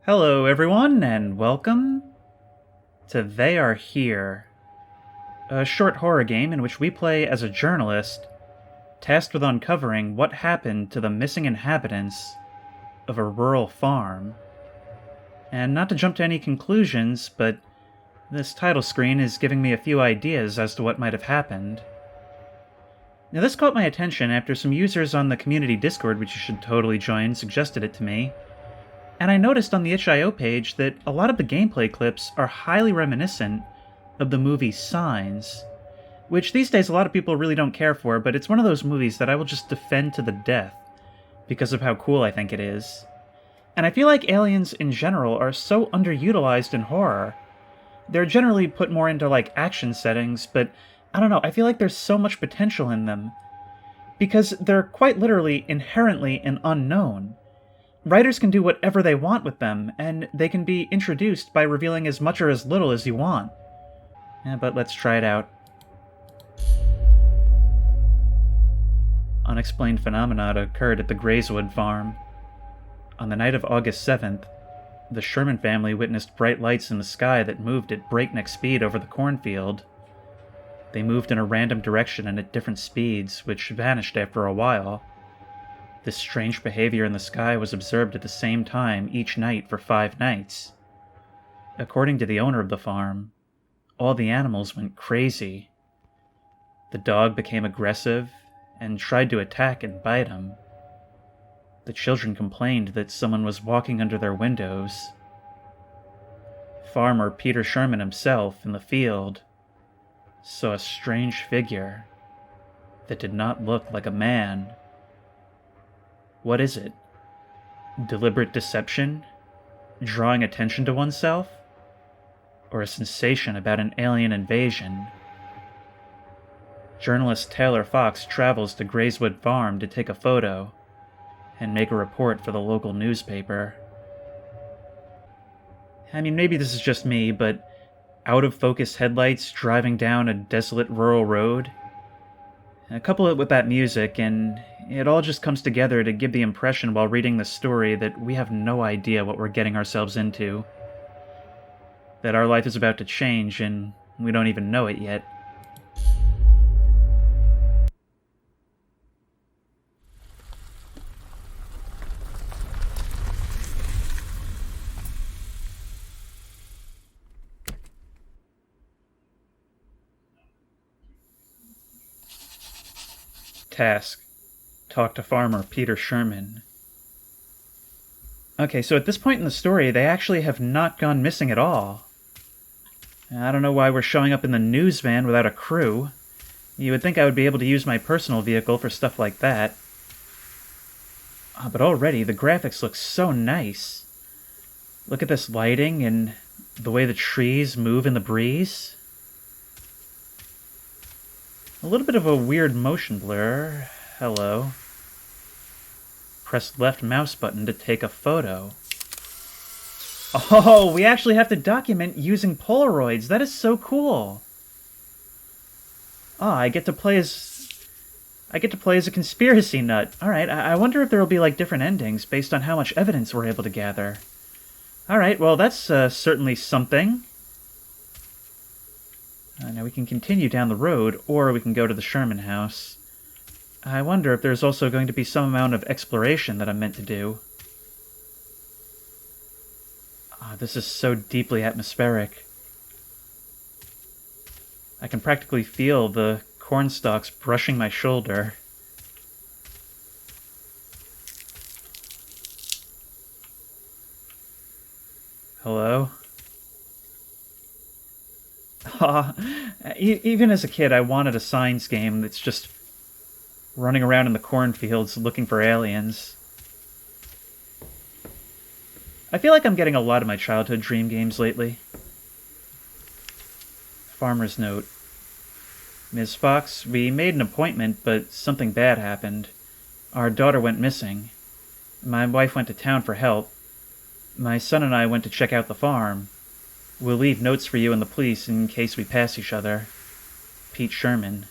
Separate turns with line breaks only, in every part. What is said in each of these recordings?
Hello, everyone, and welcome to They Are Here, a short horror game in which we play as a journalist tasked with uncovering what happened to the missing inhabitants of a rural farm. And not to jump to any conclusions, but this title screen is giving me a few ideas as to what might have happened. Now, this caught my attention after some users on the community Discord, which you should totally join, suggested it to me. And I noticed on the itch.io page that a lot of the gameplay clips are highly reminiscent of the movie Signs, which these days a lot of people really don't care for, but it's one of those movies that I will just defend to the death because of how cool I think it is. And I feel like aliens in general are so underutilized in horror. They're generally put more into action settings, but I don't know, I feel like there's so much potential in them because they're quite literally inherently an unknown. Writers can do whatever they want with them, and they can be introduced by revealing as much or as little as you want. But let's try it out. Unexplained phenomena occurred at the Grayswood farm. On the night of August 7th, the Sherman family witnessed bright lights in the sky that moved at breakneck speed over the cornfield. They moved in a random direction and at different speeds, which vanished after a while. This strange behavior in the sky was observed at the same time each night for 5 nights. According to the owner of the farm, all the animals went crazy. The dog became aggressive and tried to attack and bite him. The children complained that someone was walking under their windows. Farmer Peter Sherman himself, in the field, saw a strange figure that did not look like a man. What is it? Deliberate deception? Drawing attention to oneself? Or a sensation about an alien invasion? Journalist Taylor Fox travels to Grayswood Farm to take a photo and make a report for the local newspaper. I mean, maybe this is just me, but out-of-focus headlights driving down a desolate rural road? Couple it with that music, and it all just comes together to give the impression while reading this story that we have no idea what we're getting ourselves into. That our life is about to change, and we don't even know it yet. Task: talk to farmer Peter Sherman. Okay, so at this point in the story, they actually have not gone missing at all. I don't know why we're showing up in the news van without a crew. You would think I would be able to use my personal vehicle for stuff like that. But already, the graphics look so nice. Look at this lighting and the way the trees move in the breeze. A little bit of a weird motion blur. Hello. Press left mouse button to take a photo. Oh, we actually have to document using Polaroids. That is so cool. I get to play as a conspiracy nut. Alright, I wonder if there will be different endings based on how much evidence we're able to gather. Alright, well that's certainly something. Now we can continue down the road, or we can go to the Sherman house. I wonder if there's also going to be some amount of exploration that I'm meant to do. This is so deeply atmospheric. I can practically feel the cornstalks brushing my shoulder. Hello? Even as a kid, I wanted a Signs game that's just running around in the cornfields looking for aliens. I feel like I'm getting a lot of my childhood dream games lately. Farmer's note. Ms. Fox, we made an appointment, but something bad happened. Our daughter went missing. My wife went to town for help. My son and I went to check out the farm. We'll leave notes for you and the police in case we pass each other. Pete Sherman.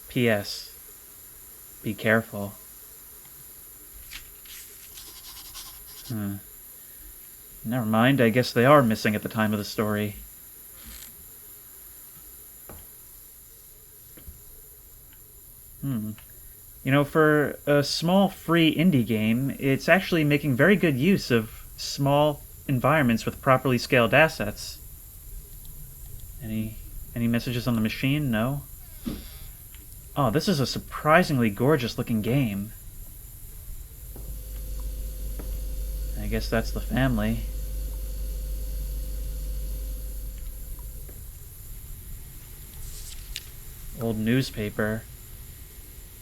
P.S. Be careful. Never mind, I guess they are missing at the time of the story. You know, for a small free indie game, it's actually making very good use of small environments with properly scaled assets. Any messages on the machine? No? Oh, this is a surprisingly gorgeous looking game. I guess that's the family. Old newspaper.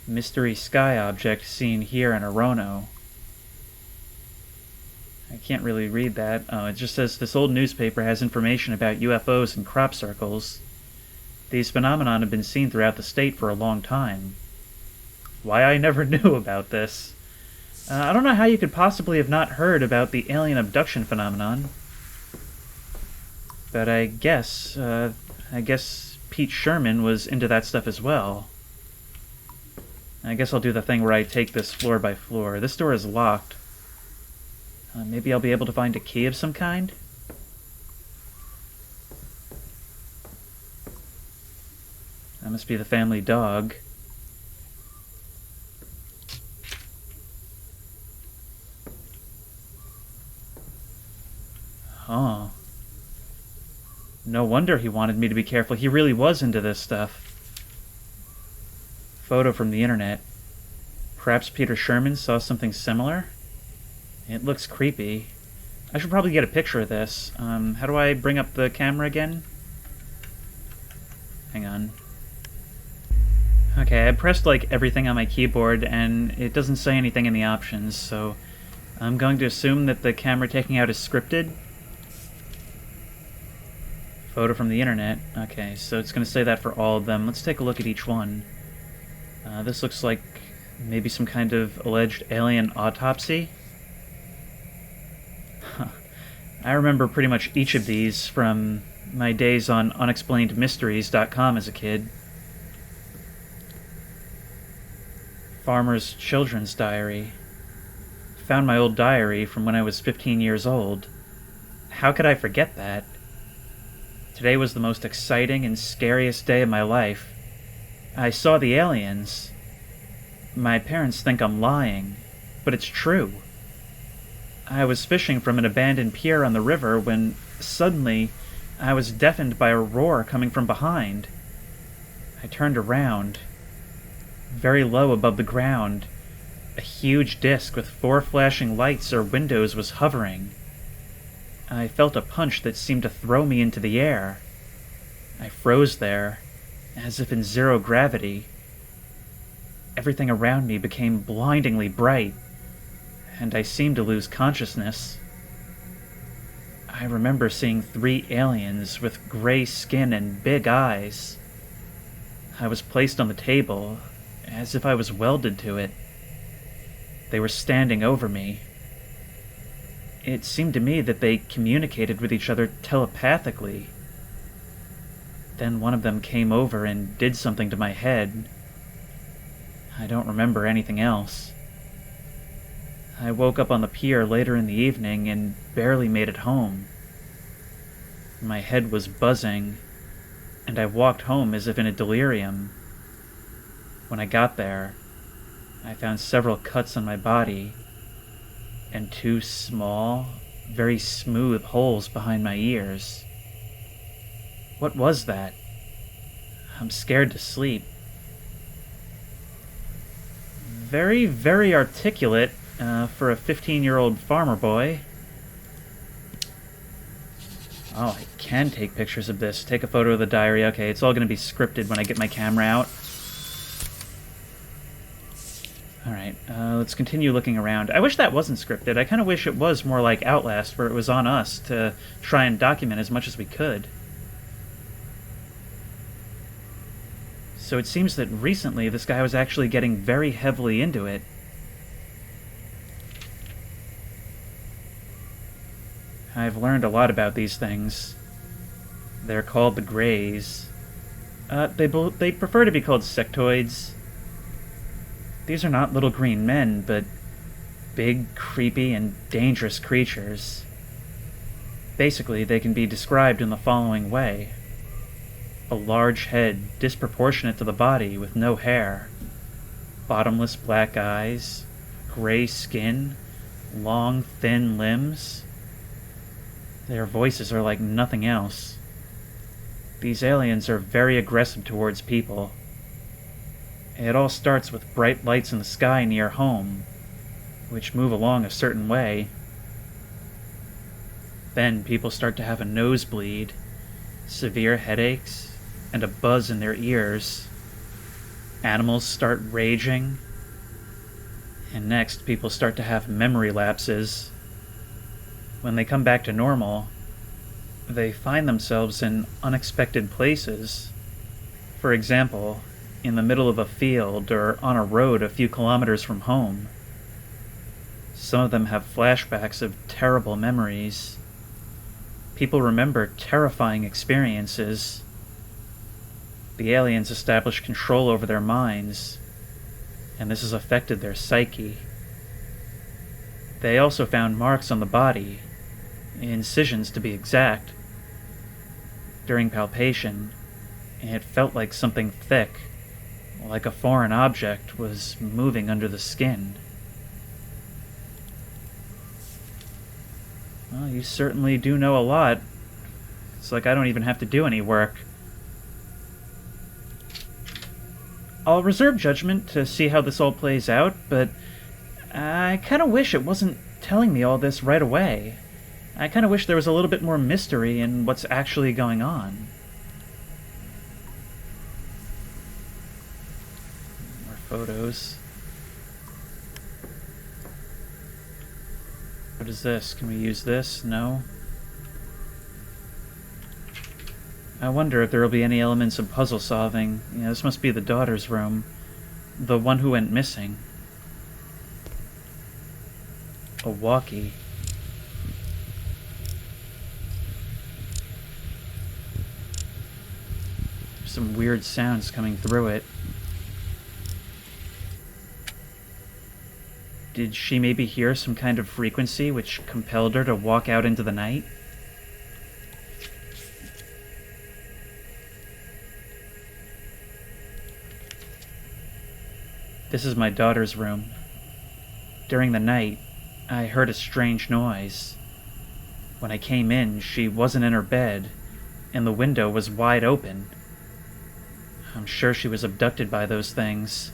Mystery sky object seen here in Orono. I can't really read that. Oh, it just says this old newspaper has information about UFOs and crop circles. These phenomena have been seen throughout the state for a long time. Why I never knew about this. I don't know how you could possibly have not heard about the alien abduction phenomenon. But I guess Pete Sherman was into that stuff as well. I guess I'll do the thing where I take this floor by floor. This door is locked. Maybe I'll be able to find a key of some kind? That must be the family dog. Oh. No wonder he wanted me to be careful. He really was into this stuff. Photo from the internet. Perhaps Peter Sherman saw something similar? It looks creepy. I should probably get a picture of this. How do I bring up the camera again? Hang on. Okay, I pressed like everything on my keyboard and it doesn't say anything in the options, so I'm going to assume that the camera taking out is scripted. Photo from the internet. Okay, so it's going to say that for all of them. Let's take a look at each one. This looks like maybe some kind of alleged alien autopsy. Huh. I remember pretty much each of these from my days on unexplainedmysteries.com as a kid. Farmer's Children's Diary. Found my old diary from when I was 15 years old. How could I forget that? Today was the most exciting and scariest day of my life. I saw the aliens. My parents think I'm lying, but it's true. I was fishing from an abandoned pier on the river when, suddenly, I was deafened by a roar coming from behind. I turned around. Very low above the ground, a huge disc with 4 flashing lights or windows was hovering. I felt a punch that seemed to throw me into the air. I froze there, as if in zero gravity. Everything around me became blindingly bright, and I seemed to lose consciousness. I remember seeing 3 aliens with gray skin and big eyes. I was placed on the table, as if I was welded to it. They were standing over me. It seemed to me that they communicated with each other telepathically. Then one of them came over and did something to my head. I don't remember anything else. I woke up on the pier later in the evening and barely made it home. My head was buzzing, and I walked home as if in a delirium. When I got there, I found several cuts on my body, and 2 small, very smooth holes behind my ears. What was that? I'm scared to sleep. Very, very articulate for a 15-year-old farmer boy. Oh, I can take pictures of this. Take a photo of the diary. Okay, it's all going to be scripted when I get my camera out. Alright, let's continue looking around. I wish that wasn't scripted. I kind of wish it was more like Outlast, where it was on us to try and document as much as we could. So it seems that recently this guy was actually getting very heavily into it. I've learned a lot about these things. They're called the Greys. They prefer to be called sectoids. These are not little green men, but big, creepy, and dangerous creatures. Basically, they can be described in the following way. A large head disproportionate to the body with no hair, bottomless black eyes, gray skin, long, thin limbs. Their voices are like nothing else. These aliens are very aggressive towards people. It all starts with bright lights in the sky near home, which move along a certain way. Then people start to have a nosebleed, severe headaches, and a buzz in their ears. Animals start raging, and next people start to have memory lapses. When they come back to normal, they find themselves in unexpected places. For example, in the middle of a field or on a road a few kilometers from home. Some of them have flashbacks of terrible memories. People remember terrifying experiences. The aliens establish control over their minds, and this has affected their psyche. They also found marks on the body, incisions to be exact. During palpation, it felt like something thick, like a foreign object, was moving under the skin. Well, you certainly do know a lot. It's like I don't even have to do any work. I'll reserve judgment to see how this all plays out, but I kind of wish it wasn't telling me all this right away. I kind of wish there was a little bit more mystery in what's actually going on. More photos. What is this? Can we use this? No. I wonder if there will be any elements of puzzle solving. Yeah, this must be the daughter's room. The one who went missing. A walkie. There's some weird sounds coming through it. Did she maybe hear some kind of frequency which compelled her to walk out into the night? This is my daughter's room. During the night, I heard a strange noise. When I came in, she wasn't in her bed, and the window was wide open. I'm sure she was abducted by those things.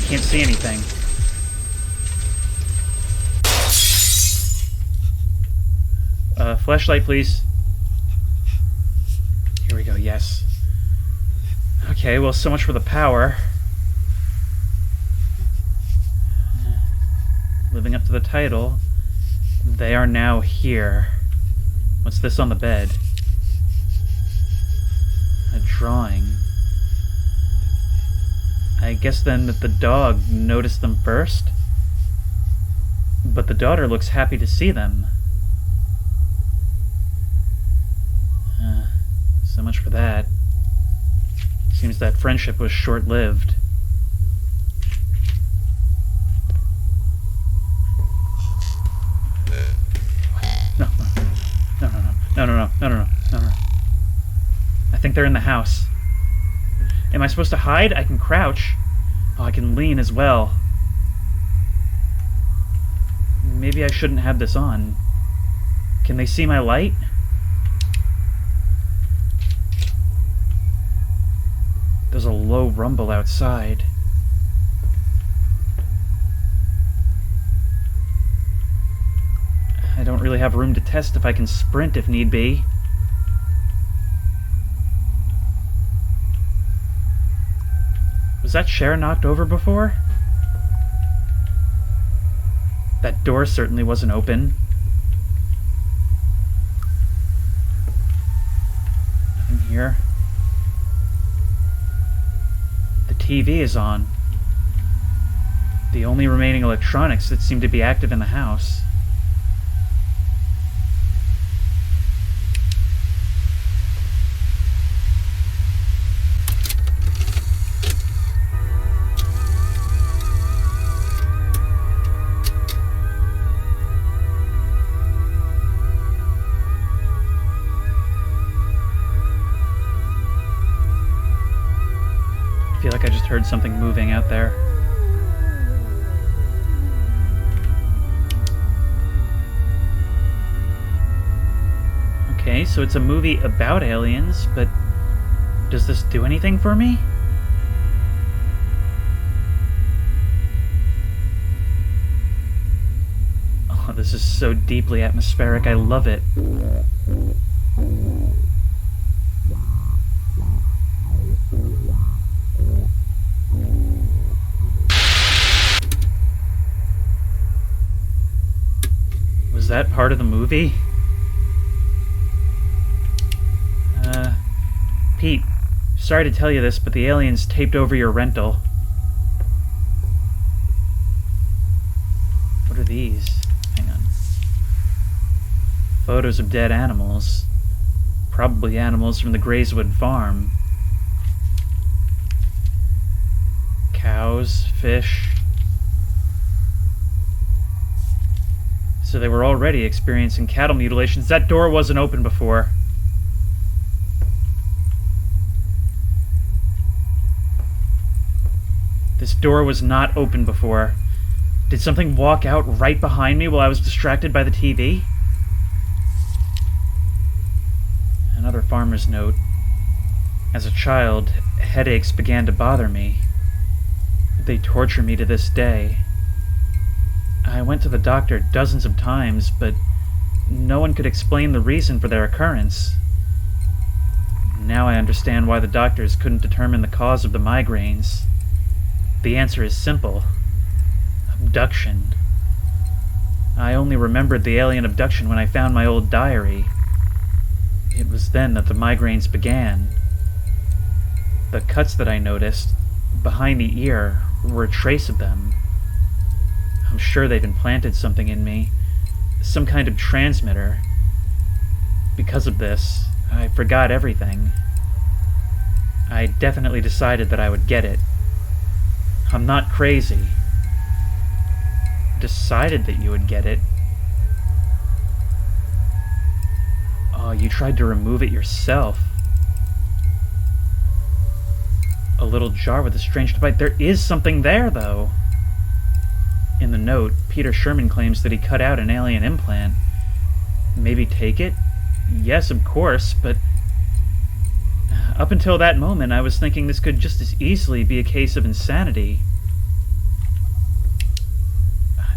Can't see anything. Flashlight, please. Here we go, yes. Okay, well, so much for the power. Living up to the title, they are now here. What's this on the bed? A drawing. I guess then that the dog noticed them first? But the daughter looks happy to see them. So much for that. Seems that friendship was short-lived. No. I think they're in the house. Am I supposed to hide? I can crouch. Oh, I can lean as well. Maybe I shouldn't have this on. Can they see my light? There's a low rumble outside. I don't really have room to test if I can sprint if need be. Was that chair knocked over before? That door certainly wasn't open. Nothing here. The TV is on. The only remaining electronics that seem to be active in the house. heard something moving out there. Okay, so it's a movie about aliens, but does this do anything for me? Oh, this is so deeply atmospheric. I love it. Was that part of the movie? Pete, sorry to tell you this, but the aliens taped over your rental. What are these? Hang on. Photos of dead animals. Probably animals from the Grayswood farm. Cows, fish. So they were already experiencing cattle mutilations. That door wasn't open before. This door was not open before. Did something walk out right behind me while I was distracted by the TV? Another farmer's note. As a child, headaches began to bother me. They torture me to this day. I went to the doctor dozens of times, but no one could explain the reason for their occurrence. Now I understand why the doctors couldn't determine the cause of the migraines. The answer is simple. Abduction. I only remembered the alien abduction when I found my old diary. It was then that the migraines began. The cuts that I noticed, behind the ear, were a trace of them. I'm sure they've implanted something in me, some kind of transmitter. Because of this, I forgot everything. I definitely decided that I would get it. I'm not crazy. Decided that you would get it. Oh, you tried to remove it yourself. A little jar with a strange device. There is something there, though. In the note, Peter Sherman claims that he cut out an alien implant. Maybe take it? Yes, of course, but up until that moment, I was thinking this could just as easily be a case of insanity.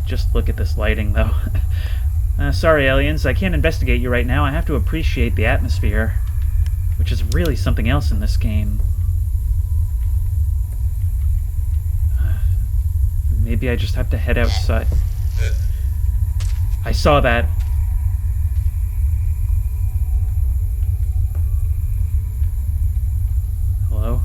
Just look at this lighting, though. Sorry, aliens, I can't investigate you right now. I have to appreciate the atmosphere, which is really something else in this game. Maybe I just have to head outside. I saw that. Hello?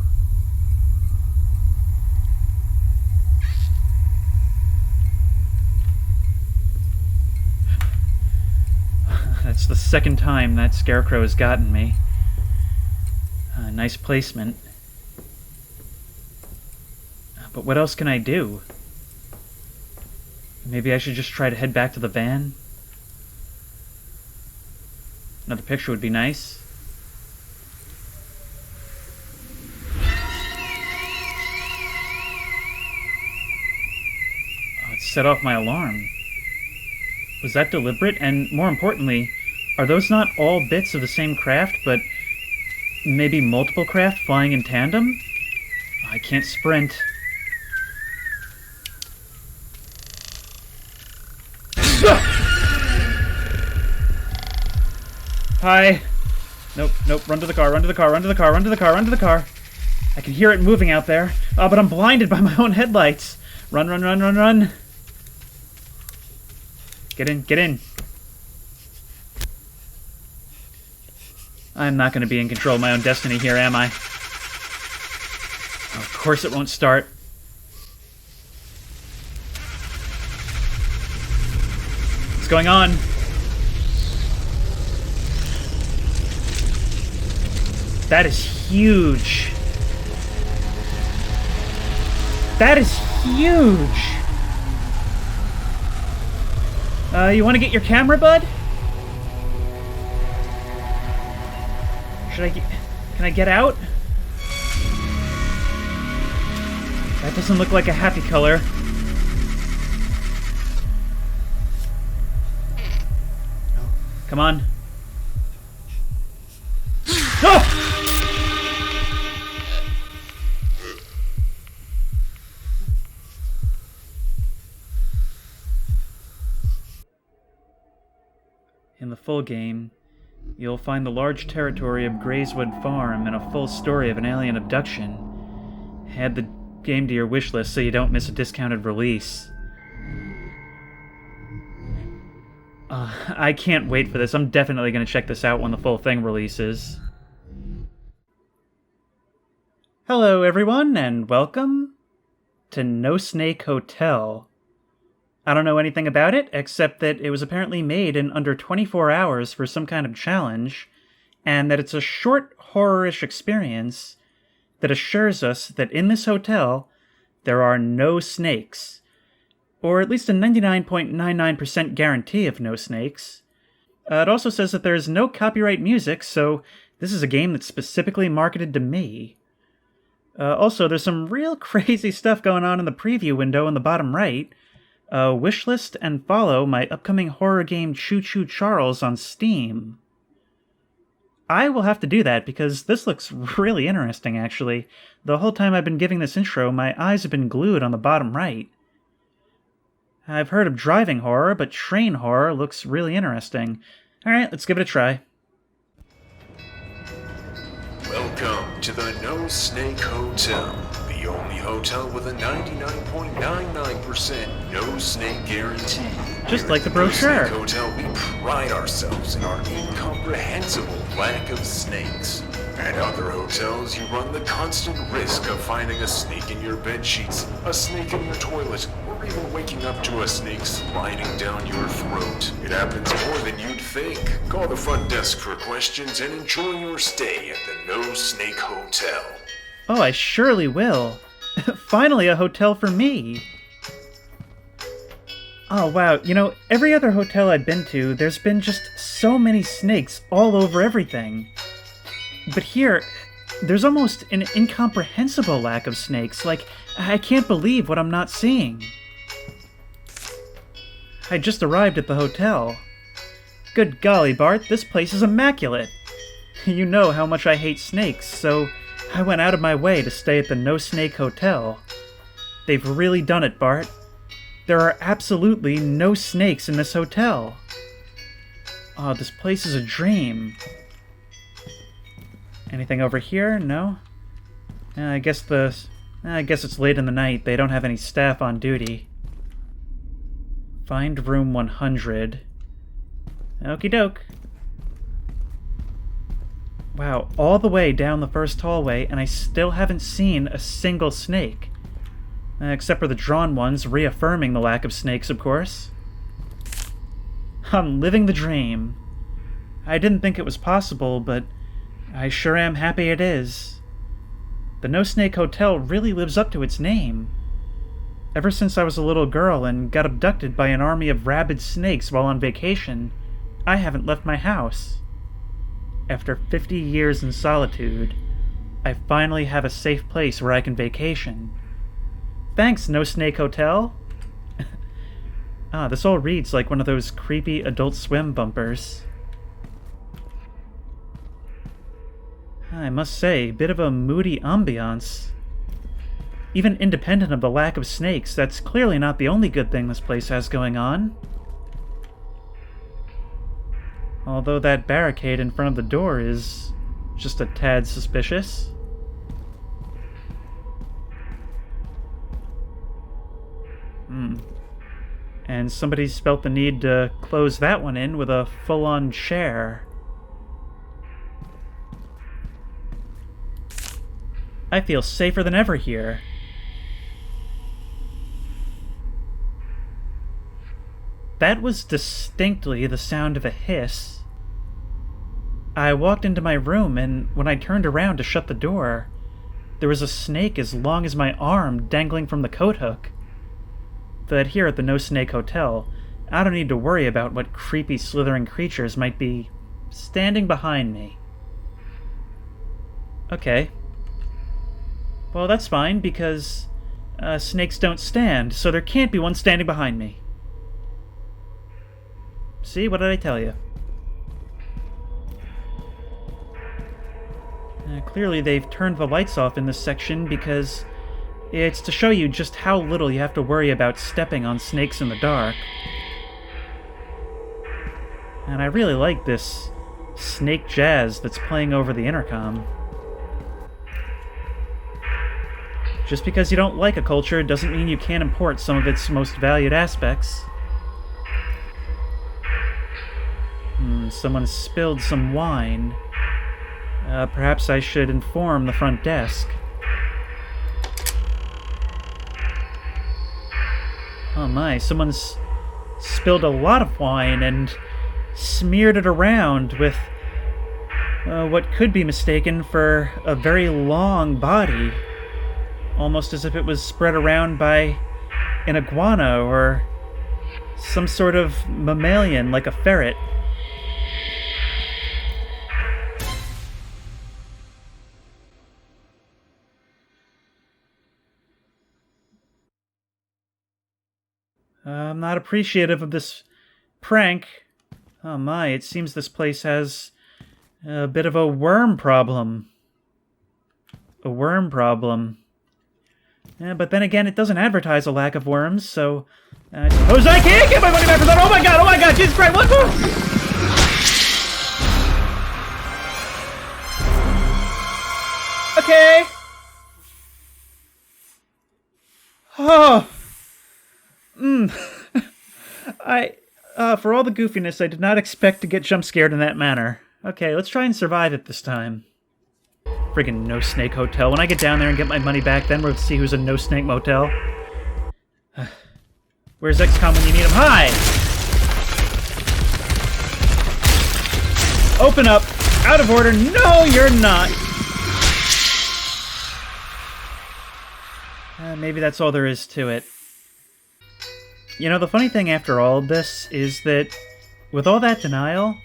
That's the second time that scarecrow has gotten me. Nice placement. But what else can I do? Maybe I should just try to head back to the van? Another picture would be nice. Oh, it set off my alarm. Was that deliberate? And more importantly, are those not all bits of the same craft, but maybe multiple craft flying in tandem? I can't sprint. Hi. Nope, nope, run to the car, run to the car, run to the car, run to the car, run to the car. I can hear it moving out there. But I'm blinded by my own headlights. Run, run, run, run, run. Get in, get in. I'm not going to be in control of my own destiny here, am I? Of course it won't start. What's going on? That is huge. That is huge. You want to get your camera, bud? Can I get out? That doesn't look like a happy color. Come on. Oh! In the full game, you'll find the large territory of Grayswood Farm and a full story of an alien abduction. Add the game to your wishlist so you don't miss a discounted release. I can't wait for this. I'm definitely going to check this out when the full thing releases. Hello everyone, and welcome to No Snake Hotel. I don't know anything about it, except that it was apparently made in under 24 hours for some kind of challenge, and that it's a short, horror-ish experience that assures us that in this hotel, there are no snakes. Or at least a 99.99% guarantee of no snakes. It also says that there is no copyright music, so this is a game that's specifically marketed to me. Also, there's some real crazy stuff going on in the preview window in the bottom right. Wishlist and follow my upcoming horror game Choo Choo Charles on Steam. I will have to do that because this looks really interesting, actually. The whole time I've been giving this intro, my eyes have been glued on the bottom right. I've heard of driving horror, but train horror looks really interesting. Alright, let's give it a try.
Welcome to the No Snake Hotel, the only hotel with a 99.99% no snake guarantee.
Just
Here
like
at
the brochure.
No Snake Hotel, we pride ourselves in our incomprehensible lack of snakes. At other hotels, you run the constant risk of finding a snake in your bed sheets, a snake in your toilet, or even waking up to a snake sliding down your throat. It happens more than you'd think. Call the front desk for questions and enjoy your stay at the No Snake Hotel.
Oh, I surely will. Finally, a hotel for me. Oh, wow. You know, every other hotel I've been to, there's been just so many snakes all over everything. But here, there's almost an incomprehensible lack of snakes. Like, I can't believe what I'm not seeing. I just arrived at the hotel. Good golly, Bart, this place is immaculate. You know how much I hate snakes, so I went out of my way to stay at the No Snake Hotel. They've really done it, Bart. There are absolutely no snakes in this hotel. Oh, this place is a dream. Anything over here? No? I guess it's late in the night. They don't have any staff on duty. Find room 100. Okie doke. Wow, all the way down the first hallway, and I still haven't seen a single snake. Except for the drawn ones, reaffirming the lack of snakes, of course. I'm living the dream. I didn't think it was possible, but I sure am happy it is. The No Snake Hotel really lives up to its name. Ever since I was a little girl and got abducted by an army of rabid snakes while on vacation, I haven't left my house. After 50 years in solitude, I finally have a safe place where I can vacation. Thanks, No Snake Hotel! This all reads like one of those creepy Adult Swim bumpers. I must say, bit of a moody ambiance. Even independent of the lack of snakes, that's clearly not the only good thing this place has going on. Although that barricade in front of the door is just a tad suspicious. And somebody's felt the need to close that one in with a full-on chair. I feel safer than ever here. That was distinctly the sound of a hiss. I walked into my room, and when I turned around to shut the door, there was a snake as long as my arm dangling from the coat hook. But here at the No Snake Hotel, I don't need to worry about what creepy slithering creatures might be standing behind me. Okay. Well, that's fine, because snakes don't stand, so there can't be one standing behind me. See, what did I tell you? Clearly they've turned the lights off in this section because it's to show you just how little you have to worry about stepping on snakes in the dark. And I really like this snake jazz that's playing over the intercom. Just because you don't like a culture doesn't mean you can't import some of its most valued aspects. Someone spilled some wine. Perhaps I should inform the front desk. Oh my, someone's spilled a lot of wine and smeared it around with what could be mistaken for a very long body. Almost as if it was spread around by an iguana or some sort of mammalian like a ferret. I'm not appreciative of this prank. Oh my, it seems this place has a bit of a worm problem. A worm problem. Yeah, but then again, it doesn't advertise a lack of worms, so I suppose I can't get my money back for that! Oh my god, Jesus Christ, what? Okay. Oh. For all the goofiness, I did not expect to get jump scared in that manner. Okay, let's try and survive it this time. Friggin' No Snake Hotel. When I get down there and get my money back, then we'll see who's a No Snake Motel. Where's XCOM when you need him? Hi! Open up! Out of order! No, you're not! Maybe that's all there is to it. You know, the funny thing after all of this is that, with all that denial,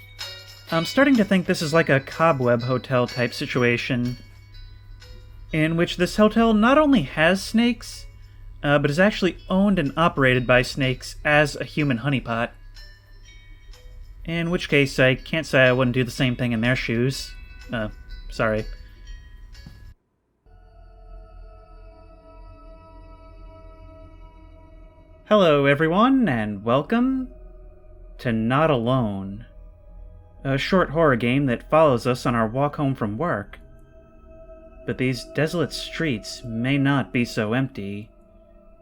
I'm starting to think this is like a Cobweb Hotel type situation, in which this hotel not only has snakes, but is actually owned and operated by snakes as a human honeypot. In which case, I can't say I wouldn't do the same thing in their shoes. Sorry. Hello everyone, and welcome to Not Alone, a short horror game that follows us on our walk home from work. But these desolate streets may not be so empty,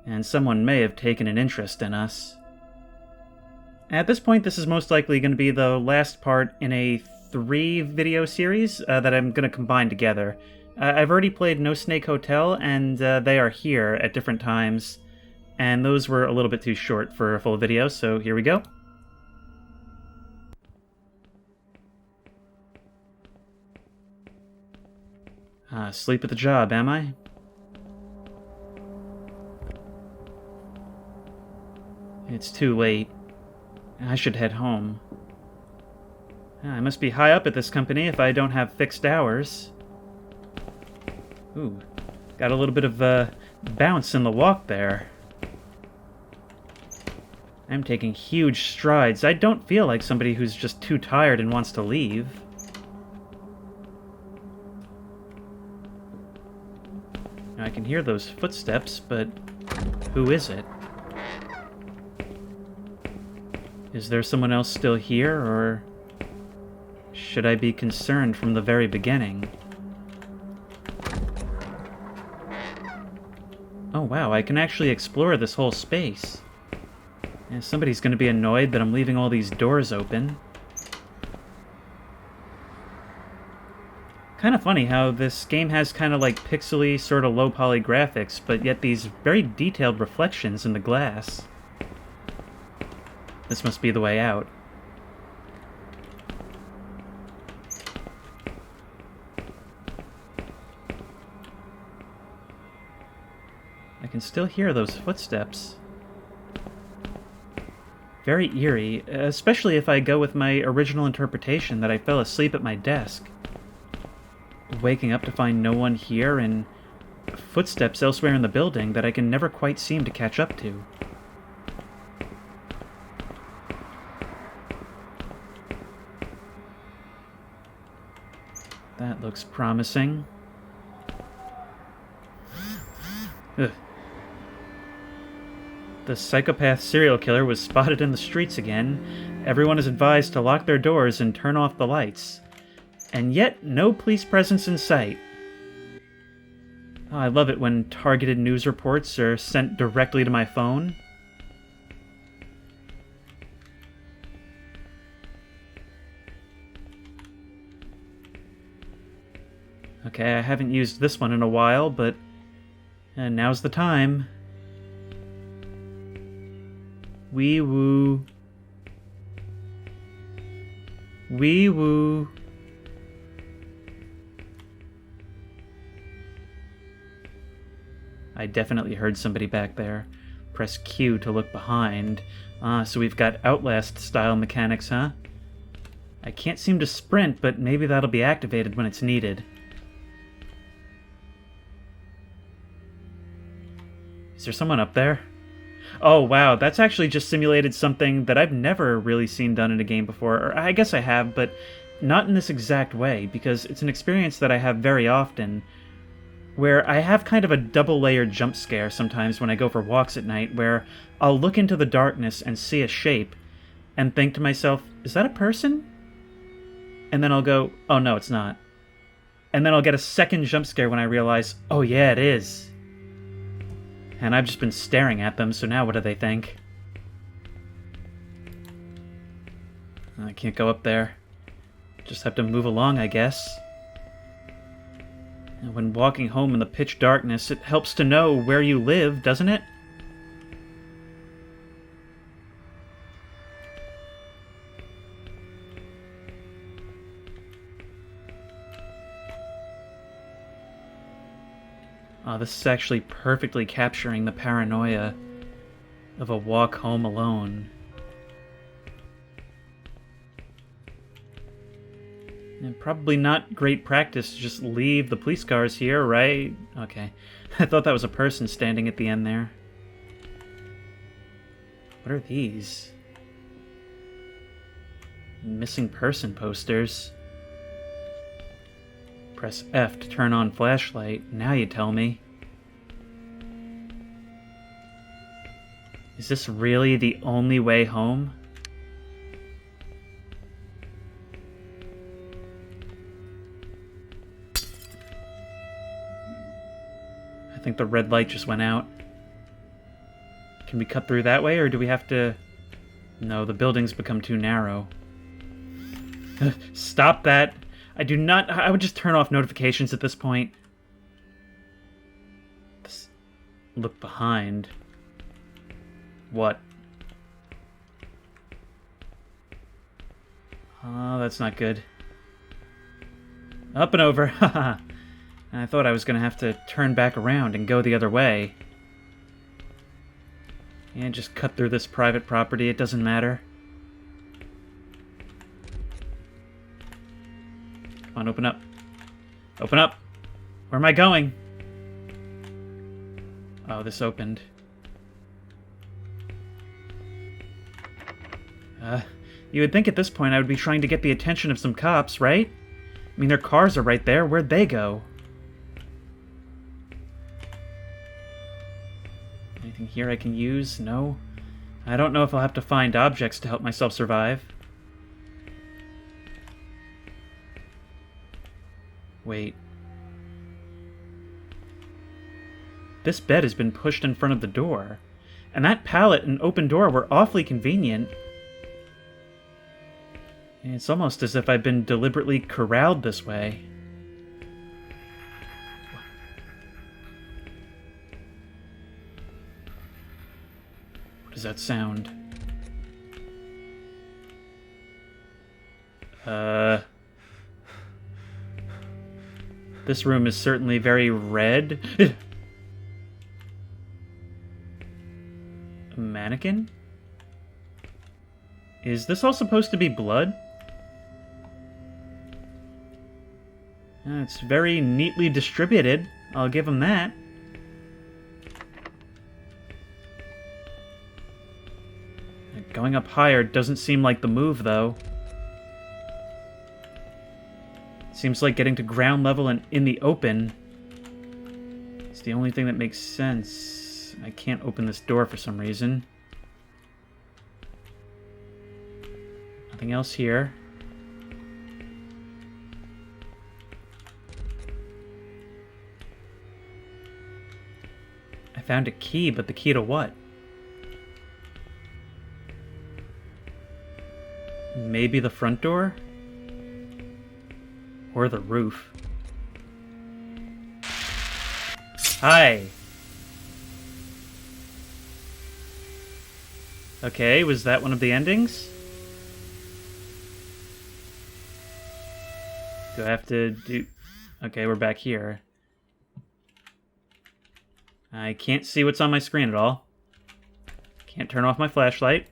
and someone may have taken an interest in us. At this point, this is most likely going to be the last part in a 3-video series that I'm going to combine together. I've already played No Snake Hotel, and They Are Here at different times, and those were a little bit too short for a full video, so here we go. Sleep at the job, am I? It's too late. I should head home. I must be high up at this company if I don't have fixed hours. Ooh, got a little bit of bounce in the walk there. I'm taking huge strides. I don't feel like somebody who's just too tired and wants to leave. I can hear those footsteps, but who is it? Is there someone else still here, or should I be concerned from the very beginning? Oh wow, I can actually explore this whole space. Yeah, somebody's gonna be annoyed that I'm leaving all these doors open. Kind of funny how this game has kind of like pixely, sort of low-poly graphics, but yet these very detailed reflections in the glass. This must be the way out. I can still hear those footsteps. Very eerie, especially if I go with my original interpretation that I fell asleep at my desk. Waking up to find no one here and footsteps elsewhere in the building that I can never quite seem to catch up to. That looks promising. Ugh. The psychopath serial killer was spotted in the streets again. Everyone is advised to lock their doors and turn off the lights. And yet, no police presence in sight. Oh, I love it when targeted news reports are sent directly to my phone. Okay, I haven't used this one in a while, but now's the time. Wee woo. Wee woo. I definitely heard somebody back there. Press Q to look behind. So we've got Outlast-style mechanics, huh? I can't seem to sprint, but maybe that'll be activated when it's needed. Is there someone up there? Oh, wow, that's actually just simulated something that I've never really seen done in a game before. Or I guess I have, but not in this exact way, because it's an experience that I have very often, where I have kind of a double-layered jump scare sometimes when I go for walks at night, where I'll look into the darkness and see a shape, and think to myself, is that a person? And then I'll go, oh no, it's not. And then I'll get a second jump scare when I realize, oh yeah, it is. And I've just been staring at them, so now what do they think? I can't go up there. Just have to move along, I guess. And when walking home in the pitch darkness, it helps to know where you live, doesn't it? Oh, this is actually perfectly capturing the paranoia of a walk home alone. And probably not great practice to just leave the police cars here, right? Okay. I thought that was a person standing at the end there. What are these? Missing person posters. Press F to turn on flashlight. Now you tell me. Is this really the only way home? I think the red light just went out. Can we cut through that way, or do we have to... No, the building's become too narrow. Stop that! I do not... I would just turn off notifications at this point. Let's look behind. What? Oh, that's not good. Up and over. Haha. I thought I was going to have to turn back around and go the other way. And just cut through this private property. It doesn't matter. Come on, open up. Open up! Where am I going? Oh, this opened. You would think at this point I would be trying to get the attention of some cops, right? I mean, their cars are right there. Where'd they go? Anything here I can use? No? I don't know if I'll have to find objects to help myself survive. Wait. This bed has been pushed in front of the door, and that pallet and open door were awfully convenient. It's almost as if I've been deliberately corralled this way. What does that sound? This room is certainly very red. A mannequin? Is this all supposed to be blood? It's very neatly distributed. I'll give him that. Going up higher doesn't seem like the move, though. Seems like getting to ground level and in the open. It's the only thing that makes sense. I can't open this door for some reason. Nothing else here. I found a key, but the key to what? Maybe the front door? Or the roof? Hi! Okay, was that one of the endings? Do I have to do... Okay, we're back here. I can't see what's on my screen at all. Can't turn off my flashlight.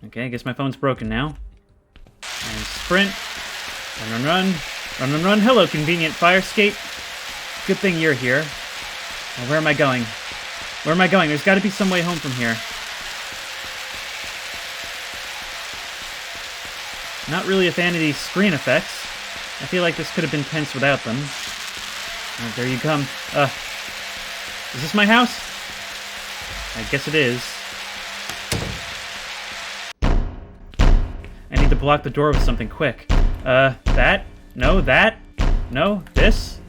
Okay, I guess my phone's broken now. And sprint. Run, run, run. Run, run, run. Hello, convenient fire escape. Good thing you're here. Now, where am I going? Where am I going? There's got to be some way home from here. Not really a fan of these screen effects. I feel like this could have been tense without them. Oh, there you come. Is this my house? I guess it is. I need to block the door with something quick. That? No, that? No, this?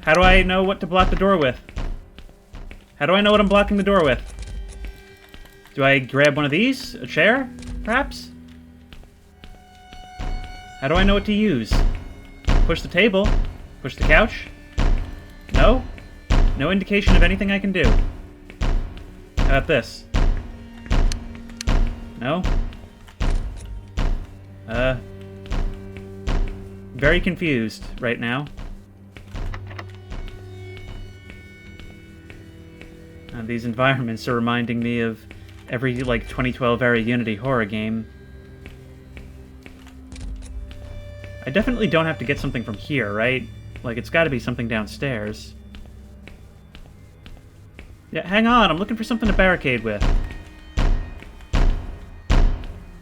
How do I know what to block the door with? How do I know what I'm blocking the door with? Do I grab one of these? A chair? Perhaps? How do I know what to use? Push the table? Push the couch? No? No indication of anything I can do. How about this? No? Very confused right now. These environments are reminding me of every, 2012 era Unity horror game. I definitely don't have to get something from here, right? It's gotta be something downstairs. Yeah, hang on, I'm looking for something to barricade with.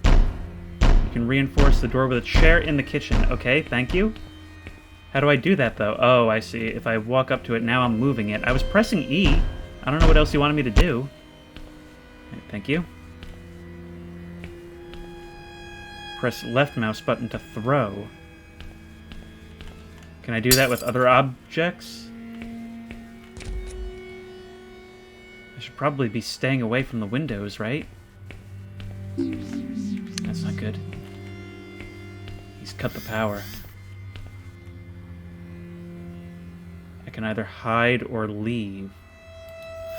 You can reinforce the door with a chair in the kitchen. Okay, thank you. How do I do that, though? Oh, I see. If I walk up to it, now I'm moving it. I was pressing E. I don't know what else you wanted me to do. Right, thank you. Press left mouse button to throw. Can I do that with other objects? I should probably be staying away from the windows, right? That's not good. He's cut the power. I can either hide or leave.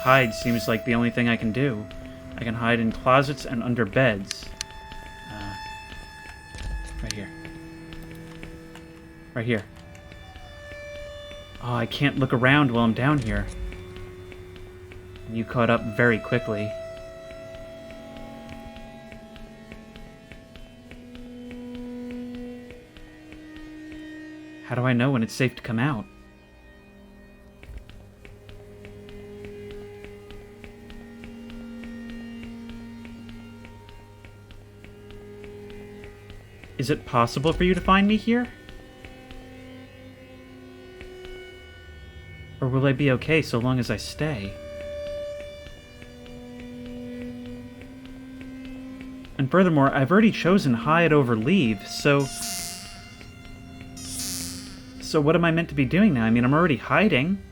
Hide seems like the only thing I can do. I can hide in closets and under beds. Right here. Right here. Oh, I can't look around while I'm down here. You caught up very quickly. How do I know when it's safe to come out? Is it possible for you to find me here? Or will I be okay so long as I stay? And furthermore, I've already chosen hide over leave, so what am I meant to be doing now? I mean, I'm already hiding.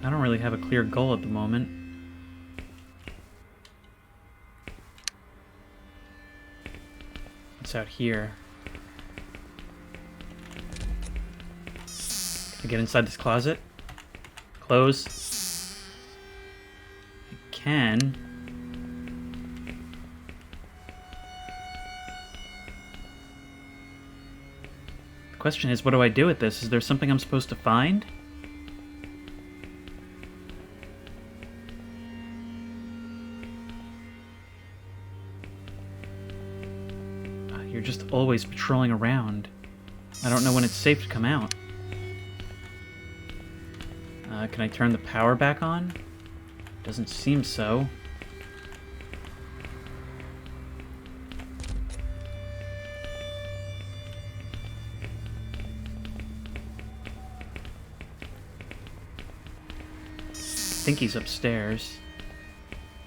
I don't really have a clear goal at the moment. What's out here? Can I get inside this closet? Close. I can. The question is, what do I do with this? Is there something I'm supposed to find? always patrolling around. I don't know when it's safe to come out. Can I turn the power back on? Doesn't seem so. I think he's upstairs.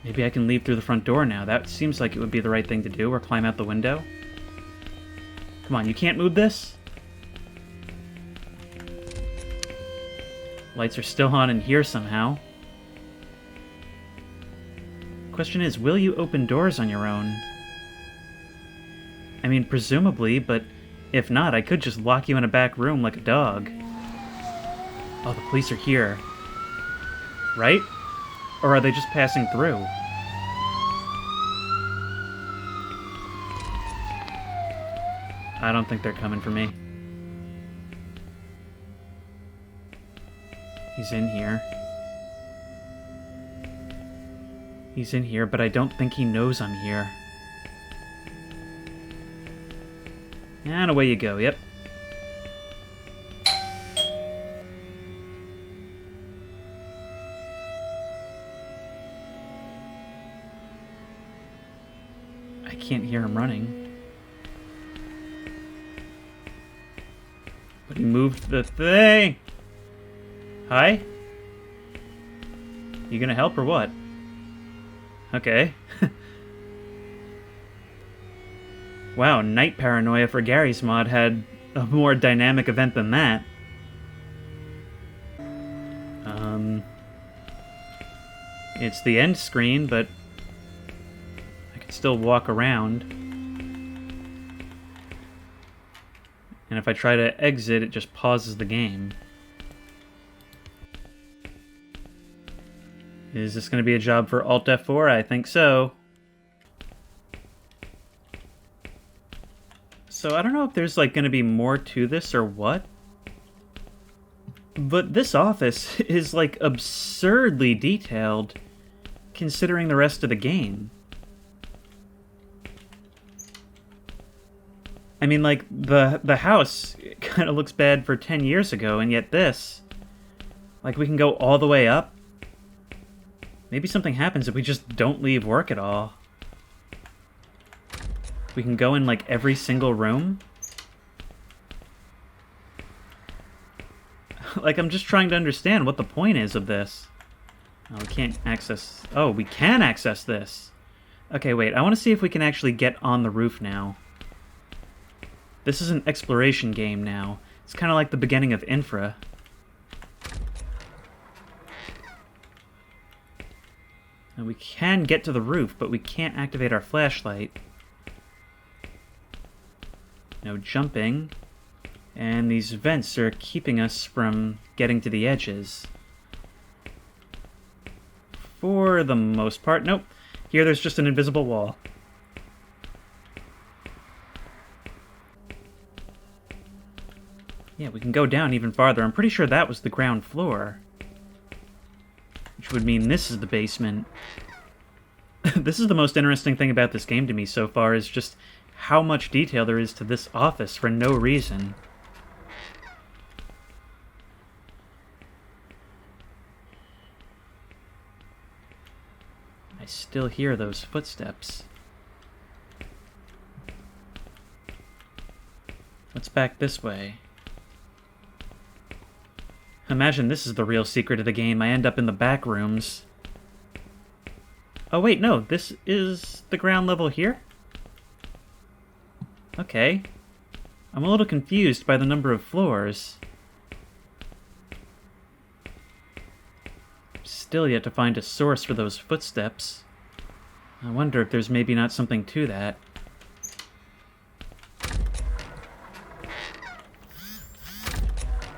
Maybe I can leave through the front door now. That seems like it would be the right thing to do, or climb out the window. Come on, you can't move this? Lights are still on in here somehow. Question is, will you open doors on your own? I mean, presumably, but if not, I could just lock you in a back room like a dog. Oh, the police are here. Right? Or are they just passing through? I don't think they're coming for me. He's in here. He's in here, but I don't think he knows I'm here. And away you go, yep. I can't hear him running. But he moved the thing! Hi? You gonna help or what? Okay. Wow, night paranoia for Gary's mod had a more dynamic event than that. It's the end screen, but I can still walk around. And if I try to exit, it just pauses the game. Is this going to be a job for Alt F4? I think so. So I don't know if there's like going to be more to this or what. But this office is like absurdly detailed considering the rest of the game. I mean, like, the house kind of looks bad for 10 years ago, and yet this... Like, we can go all the way up. Maybe something happens if we just don't leave work at all. We can go in, like, every single room. Like, I'm just trying to understand what the point is of this. Oh, we can't access... Oh, we can access this! Okay, wait, I want to see if we can actually get on the roof now. This is an exploration game now. It's kind of like the beginning of Infra. Now we can get to the roof, but we can't activate our flashlight. No jumping. And these vents are keeping us from getting to the edges. For the most part. Nope. Here there's just an invisible wall. Yeah, we can go down even farther. I'm pretty sure that was the ground floor. Which would mean this is the basement. This is the most interesting thing about this game to me so far, is just how much detail there is to this office for no reason. I still hear those footsteps. What's back this way? Imagine this is the real secret of the game. I end up in the back rooms. Oh wait, no, this is the ground level here? Okay. I'm a little confused by the number of floors. Still yet to find a source for those footsteps. I wonder if there's maybe not something to that.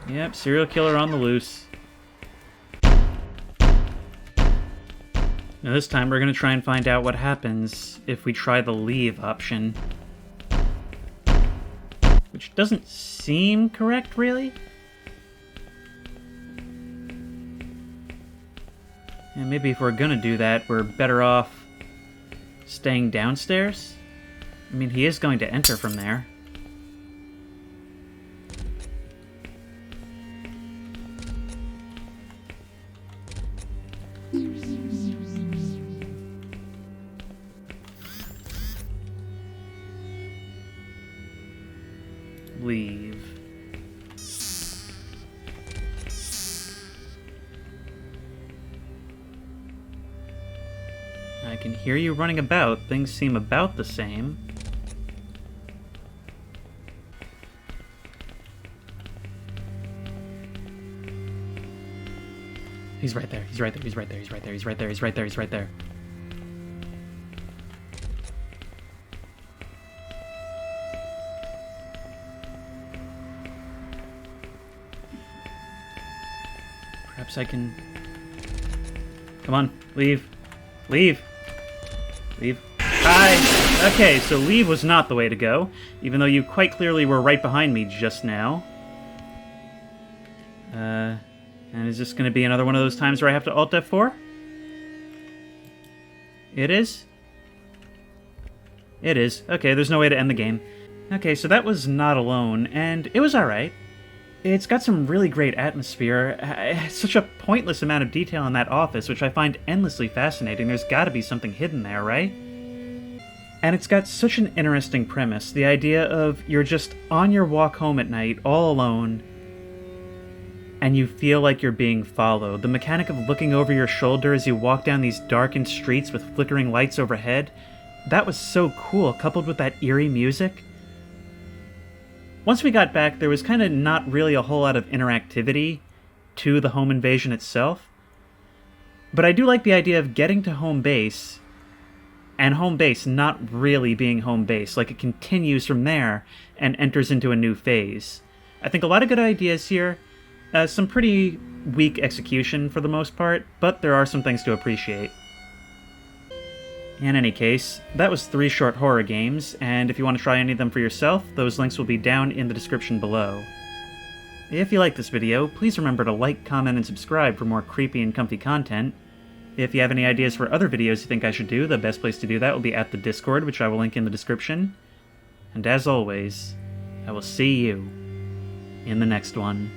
Yep, serial killer on the loose. Now this time we're going to try and find out what happens if we try the leave option. Which doesn't seem correct, really? And maybe if we're going to do that, we're better off staying downstairs? I mean, he is going to enter from there. leave. I can hear you running about. Things seem about the same. He's right there. He's right there. He's right there. He's right there. He's right there. He's right there. He's right there. Perhaps I can... Come on. Leave. Leave. Leave. Hi! Okay, so leave was not the way to go, even though you quite clearly were right behind me just now. And is this going to be another one of those times where I have to Alt F4? It is? It is. Okay, there's no way to end the game. Okay, so that was Not Alone, and it was alright. It's got some really great atmosphere. Such a pointless amount of detail in that office, which I find endlessly fascinating. There's gotta be something hidden there, right? And it's got such an interesting premise. The idea of you're just on your walk home at night, all alone, and you feel like you're being followed. The mechanic of looking over your shoulder as you walk down these darkened streets with flickering lights overhead, that was so cool, coupled with that eerie music. Once we got back, there was kind of not really a whole lot of interactivity to the home invasion itself. But I do like the idea of getting to home base, and home base not really being home base, like it continues from there and enters into a new phase. I think a lot of good ideas here, some pretty weak execution for the most part, but there are some things to appreciate. In any case, that was 3 short horror games, and if you want to try any of them for yourself, those links will be down in the description below. If you like this video, please remember to like, comment, and subscribe for more creepy and comfy content. If you have any ideas for other videos you think I should do, the best place to do that will be at the Discord, which I will link in the description. And as always, I will see you in the next one.